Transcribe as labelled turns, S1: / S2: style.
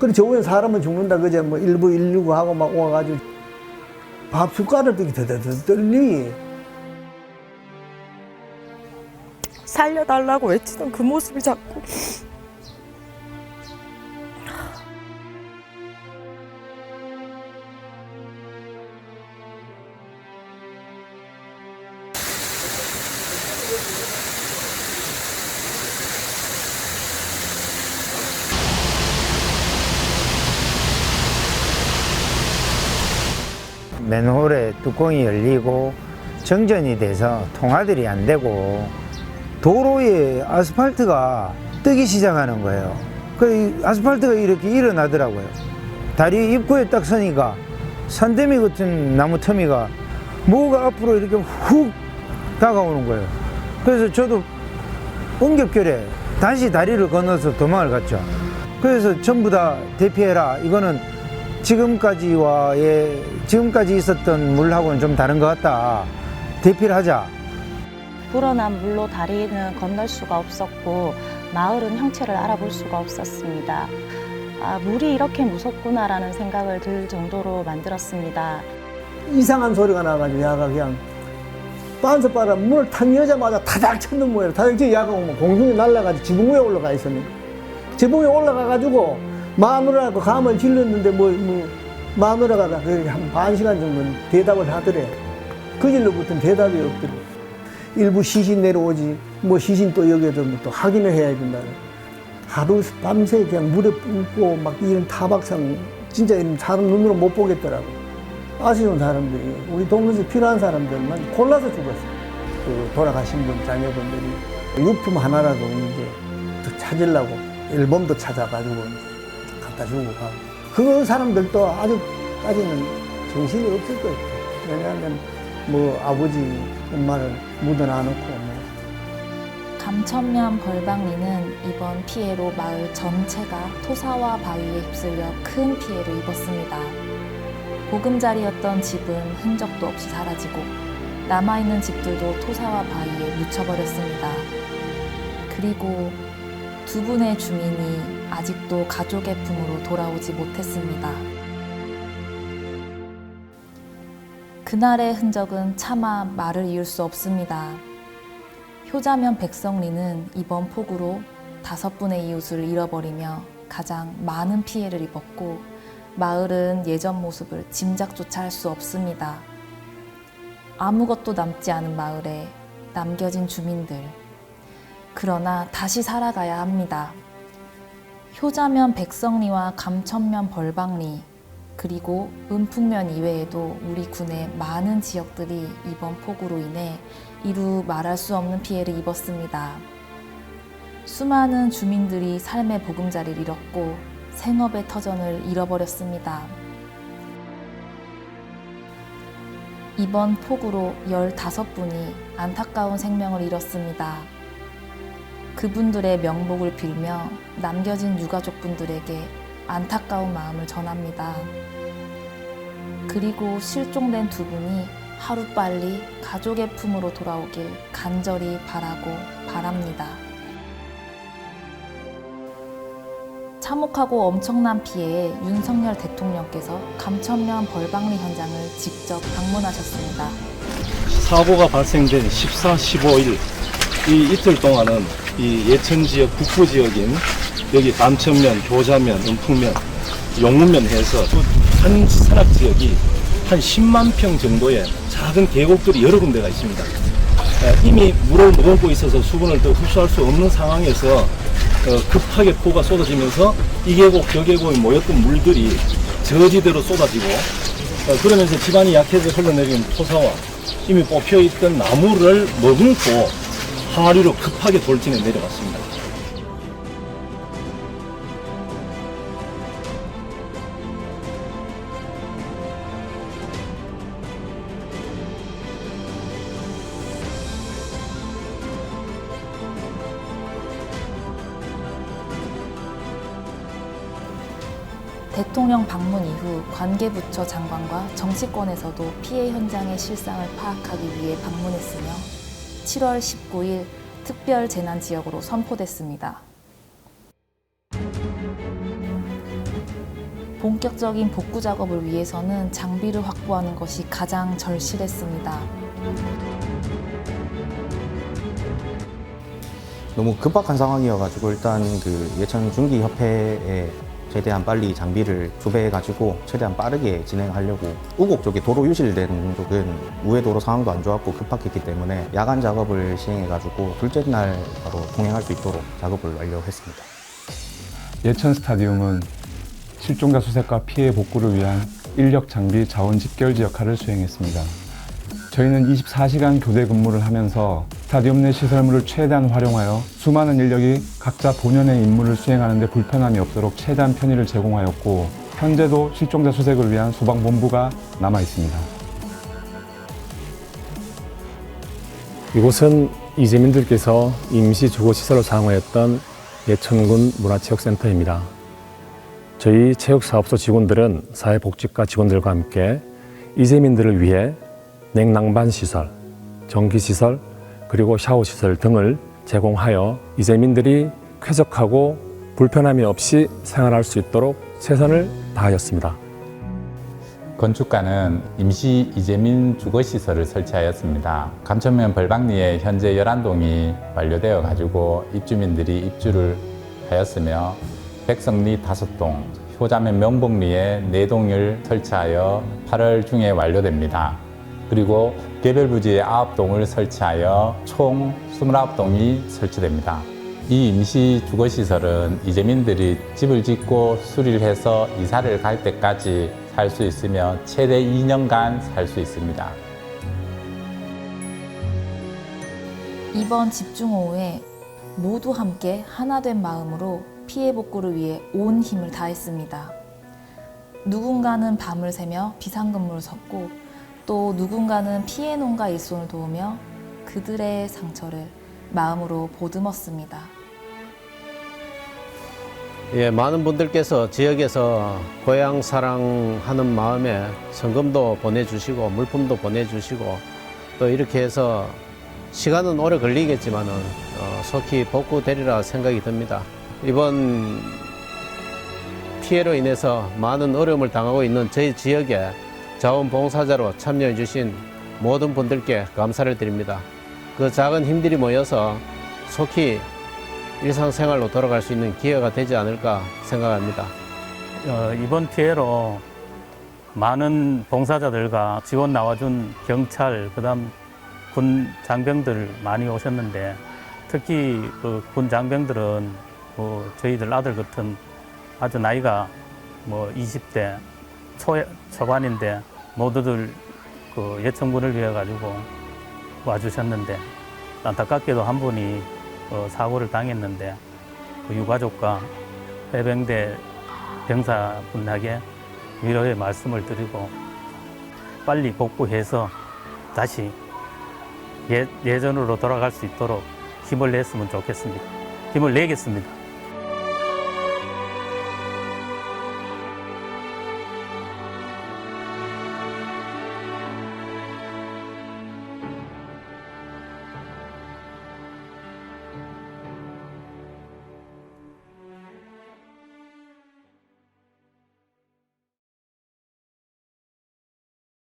S1: 그래, 저번에 사람은 죽는다, 그제 뭐 119 하고 막 와가지고 밥 숟가락 들기 더더더 떨리.
S2: 살려달라고 외치던 그 모습이 자꾸
S3: 맨홀에 뚜껑이 열리고 정전이 돼서 통화들이 안 되고 도로에 아스팔트가 뜨기 시작하는 거예요. 그 아스팔트가 이렇게 일어나더라고요. 다리 입구에 딱 서니까 산더미 같은 나무 터미가 뭐가 앞으로 이렇게 훅 다가오는 거예요. 그래서 저도 응급결에 다시 다리를 건너서 도망을 갔죠. 그래서 전부 다 대피해라. 이거는 지금까지 있었던 물하고는 좀 다른 것 같다. 대피를 하자.
S4: 불어난 물로 다리는 건널 수가 없었고 마을은 형체를 알아볼 수가 없었습니다. 물이 이렇게 무섭구나라는 생각을 들 정도로 만들었습니다.
S1: 이상한 소리가 나가지고 야가 그냥 빤스바람 문을 탁 여자마자 타닥 쳤는 모양이에요. 타닥 쳐 야가 오면 공중에 날아가지고 지붕 위에 올라가 있었는데 지붕 위에 올라가가지고 마누라하고 감을 질렀는데 마누라가 한 반 시간 정도는 대답을 하더래. 그 질로부터는 대답이 없더래. 일부 시신 내려오지 뭐 시신 또 여기에도 또 확인을 해야 된다. 하루 밤새 그냥 물에 뿜고 막 이런 타박상 진짜 이런 사람 눈으로 못 보겠더라고. 아쉬운 사람들이 우리 동네에서 필요한 사람들만 골라서 죽었어. 그 돌아가신 분 자녀분들이 유품 하나라도 이제 더 찾으려고 앨범도 찾아가지고 갖다 주고 가고. 그 사람들도 아직까지는 정신이 없을 거예요. 왜냐하면 뭐 아버지 엄마를 묻어놔놓고 뭐.
S5: 감천면 벌방리는 이번 피해로 마을 전체가 토사와 바위에 휩쓸려 큰 피해를 입었습니다. 보금자리였던 집은 흔적도 없이 사라지고 남아있는 집들도 토사와 바위에 묻혀버렸습니다. 그리고 두 분의 주민이 아직도 가족의 품으로 돌아오지 못했습니다. 그날의 흔적은 차마 말을 이을 수 없습니다. 효자면 백성리는 이번 폭우로 5분의 이웃을 잃어버리며 가장 많은 피해를 입었고 마을은 예전 모습을 짐작조차 할 수 없습니다. 아무것도 남지 않은 마을에 남겨진 주민들. 그러나 다시 살아가야 합니다. 효자면 백성리와 감천면 벌방리 그리고 은풍면 이외에도 우리 군의 많은 지역들이 이번 폭우로 인해 이루 말할 수 없는 피해를 입었습니다. 수많은 주민들이 삶의 보금자리를 잃었고 생업의 터전을 잃어버렸습니다. 이번 폭우로 15분이 안타까운 생명을 잃었습니다. 그분들의 명복을 빌며 남겨진 유가족분들에게 안타까운 마음을 전합니다. 그리고 실종된 두 분이 하루빨리 가족의 품으로 돌아오길 간절히 바라고 바랍니다. 참혹하고 엄청난 피해에 윤석열 대통령께서 감천면 벌방리 현장을 직접 방문하셨습니다.
S6: 사고가 발생된 14, 15일 이 이틀 동안은 이 예천 지역 북부 지역인 여기 감천면, 효자면, 은풍면, 용문면 해서 한 산악 지역이 한 10만 평 정도의 작은 계곡들이 여러 군데가 있습니다. 이미 물을 머금고 있어서 수분을 더 흡수할 수 없는 상황에서 급하게 폭우가 쏟아지면서 이 계곡, 저 계곡에 모였던 물들이 저지대로 쏟아지고 그러면서 지반이 약해져 흘러내리는 토사와 이미 뽑혀있던 나무를 머금고 하류로 급하게 돌진해 내려왔습니다.
S5: 대통령 방문 이후 관계부처 장관과 정치권에서도 피해 현장의 실상을 파악하기 위해 방문했으며 7월 19일 특별재난지역으로 선포됐습니다. 본격적인 복구 작업을 위해서는 장비를 확보하는 것이 가장 절실했습니다.
S7: 너무 급박한 상황이어가지고 일단 그 예천중기협회에 최대한 빨리 장비를 조배해가지고 최대한 빠르게 진행하려고, 우곡 쪽에 도로 유실된 쪽은 우회도로 상황도 안 좋았고 급박했기 때문에 야간 작업을 시행해가지고 둘째 날 바로 통행할 수 있도록 작업을 완료했습니다.
S8: 예천 스타디움은 실종자 수색과 피해 복구를 위한 인력 장비 자원 집결지 역할을 수행했습니다. 저희는 24시간 교대 근무를 하면서 스타디움 내 시설물을 최대한 활용하여 수많은 인력이 각자 본연의 임무를 수행하는 데 불편함이 없도록 최대한 편의를 제공하였고, 현재도 실종자 수색을 위한 소방본부가 남아 있습니다.
S9: 이곳은 이재민들께서 임시 주거시설로 사용하였던 예천군 문화체육센터입니다. 저희 체육사업소 직원들은 사회복지과 직원들과 함께 이재민들을 위해 냉난방시설, 전기시설, 그리고 샤워시설 등을 제공하여 이재민들이 쾌적하고 불편함이 없이 생활할 수 있도록 최선을 다하였습니다.
S10: 건축가는 임시 이재민 주거시설을 설치하였습니다. 감천면 벌방리에 현재 11동이 완료되어 가지고 입주민들이 입주를 하였으며, 백성리 5동, 효자면 명복리에 4동을 설치하여 8월 중에 완료됩니다. 그리고 개별부지에 9동을 설치하여 총 29동이 설치됩니다. 이 임시 주거시설은 이재민들이 집을 짓고 수리를 해서 이사를 갈 때까지 살 수 있으며 최대 2년간 살 수 있습니다.
S5: 이번 집중호우에 모두 함께 하나된 마음으로 피해 복구를 위해 온 힘을 다했습니다. 누군가는 밤을 새며 비상근무를 섰고, 또 누군가는 피해 농가 일손을 도우며 그들의 상처를 마음으로 보듬었습니다.
S11: 많은 분들께서 지역에서 고향 사랑하는 마음에 성금도 보내주시고 물품도 보내주시고, 또 이렇게 해서 시간은 오래 걸리겠지만은 속히 복구되리라 생각이 듭니다. 이번 피해로 인해서 많은 어려움을 당하고 있는 저희 지역에 자원봉사자로 참여해 주신 모든 분들께 감사를 드립니다. 그 작은 힘들이 모여서 속히 일상생활로 돌아갈 수 있는 기회가 되지 않을까 생각합니다.
S12: 이번 피해로 많은 봉사자들과 지원 나와준 경찰, 그다음 군 장병들 많이 오셨는데, 특히 그 군 장병들은 저희들 아들 같은 아주 나이가 20대 초반인데 모두들 그 예천군을 위해 가지고 와주셨는데, 안타깝게도 한 분이 사고를 당했는데 그 유가족과 해병대 병사분에게 위로의 말씀을 드리고 빨리 복구해서 다시 예전으로 돌아갈 수 있도록 힘을 냈으면 좋겠습니다. 힘을 내겠습니다.